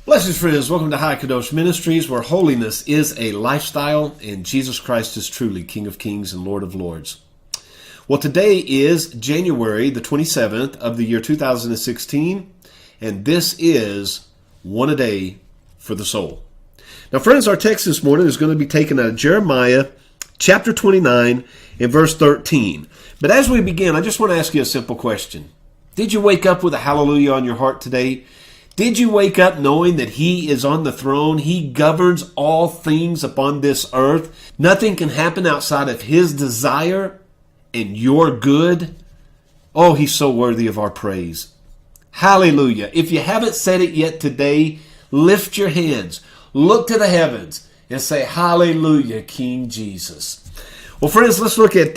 Blessings, friends. Welcome to High Kadosh Ministries, where holiness is a lifestyle and Jesus Christ is truly King of Kings and Lord of Lords. Well, today is January the 27th of the year 2016, and this is One a Day for the Soul. Now, friends, our text this morning is going to be taken out of Jeremiah chapter 29 and verse 13. But as we begin, I just want to ask you a simple question. Did you wake up with a hallelujah on your heart today? Did you wake up knowing that He is on the throne? He governs all things upon this earth. Nothing can happen outside of His desire and your good. Oh, He's so worthy of our praise. Hallelujah. If you haven't said it yet today, lift your hands, look to the heavens, and say, Hallelujah, King Jesus. Well, friends, let's look at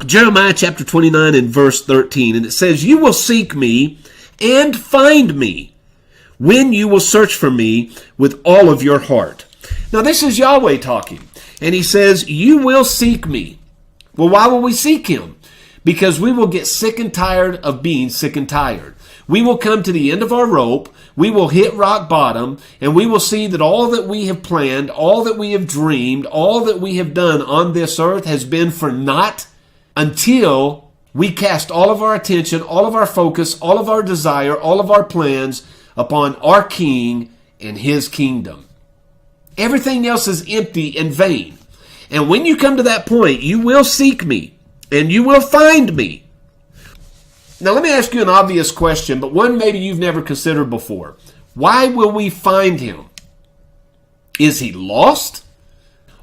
Jeremiah chapter 29 and verse 13. And it says, You will seek me and find me when you will search for me with all of your heart. Now, this is Yahweh talking. And He says, You will seek me. Well, why will we seek Him? Because we will get sick and tired of being sick and tired. We will come to the end of our rope. We will hit rock bottom. And we will see that all that we have planned, all that we have dreamed, all that we have done on this earth has been for naught until we cast all of our attention, all of our focus, all of our desire, all of our plans upon our King and His kingdom. Everything else is empty and vain. And when you come to that point, you will seek me and you will find me. Now let me ask you an obvious question, but one maybe you've never considered before. Why will we find Him? Is He lost?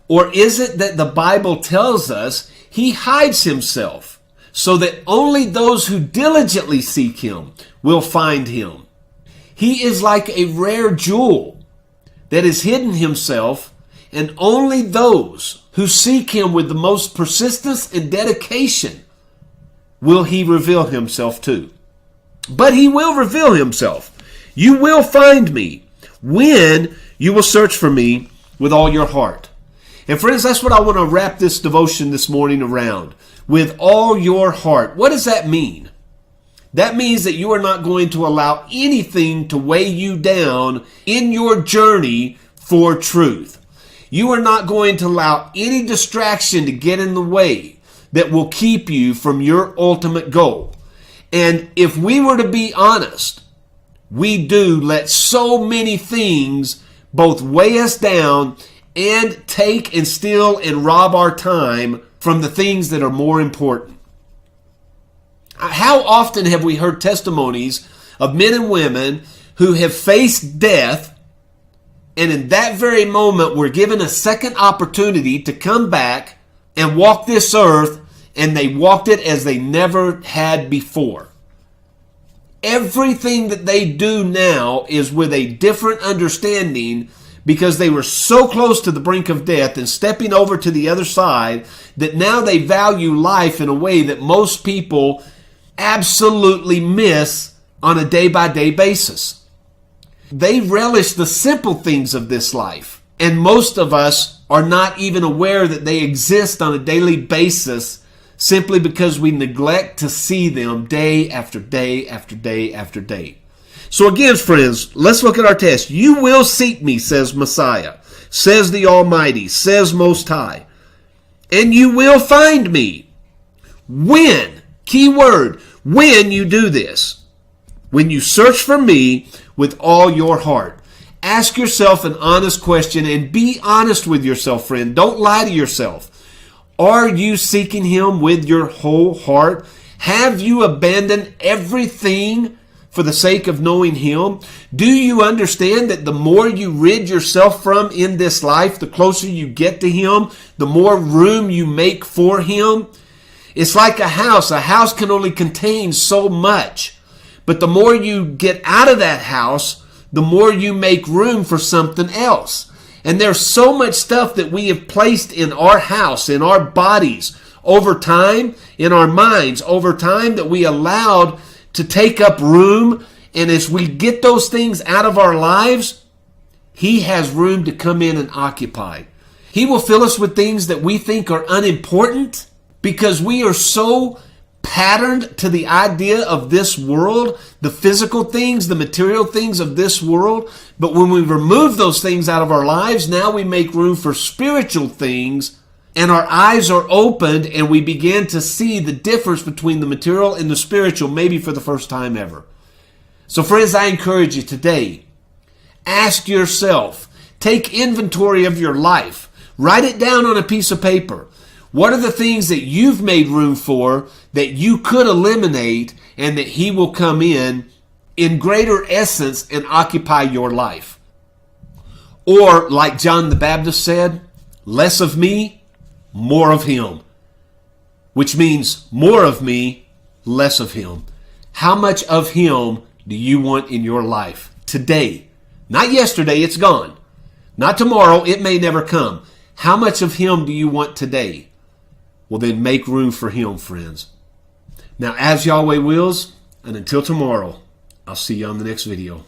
Or is it that the Bible tells us He hides Himself so that only those who diligently seek Him will find Him? He is like a rare jewel that has hidden Himself, and only those who seek Him with the most persistence and dedication will He reveal Himself to. But He will reveal Himself. You will find me when you will search for me with all your heart. And friends, that's what I want to wrap this devotion this morning around. With all your heart. What does that mean? That means that you are not going to allow anything to weigh you down in your journey for truth. You are not going to allow any distraction to get in the way that will keep you from your ultimate goal. And if we were to be honest, we do let so many things both weigh us down and take and steal and rob our time from the things that are more important. How often have we heard testimonies of men and women who have faced death, and in that very moment were given a second opportunity to come back and walk this earth, and they walked it as they never had before. Everything that they do now is with a different understanding, because they were so close to the brink of death and stepping over to the other side that now they value life in a way that most people absolutely miss on a day-by-day basis. They relish the simple things of this life, and most of us are not even aware that they exist on a daily basis simply because we neglect to see them day after day after day after day. So again, friends, let's look at our text. You will seek me, says Messiah, says the Almighty, says Most High, and you will find me. When? Key word. When you do this, when you search for me with all your heart. Ask yourself an honest question and be honest with yourself, friend. Don't lie to yourself. Are you seeking Him with your whole heart? Have you abandoned everything for the sake of knowing Him? Do you understand that the more you rid yourself from in this life, the closer you get to Him, the more room you make for Him? It's like a house. A house can only contain so much. But the more you get out of that house, the more you make room for something else. And there's so much stuff that we have placed in our house, in our bodies, over time, in our minds, over time, that we allowed to take up room. And as we get those things out of our lives, He has room to come in and occupy. He will fill us with things that we think are unimportant because we are so patterned to the idea of this world, the physical things, the material things of this world. But when we remove those things out of our lives, now we make room for spiritual things, and our eyes are opened and we begin to see the difference between the material and the spiritual, maybe for the first time ever. So friends, I encourage you today, ask yourself, take inventory of your life, write it down on a piece of paper. What are the things that you've made room for that you could eliminate, and that He will come in greater essence and occupy your life? Or like John the Baptist said, less of me, more of Him. Which means more of me, less of Him. How much of Him do you want in your life today? Not yesterday, it's gone. Not tomorrow, it may never come. How much of Him do you want today? Well, then make room for Him, friends. Now, as Yahweh wills, and until tomorrow, I'll see you on the next video.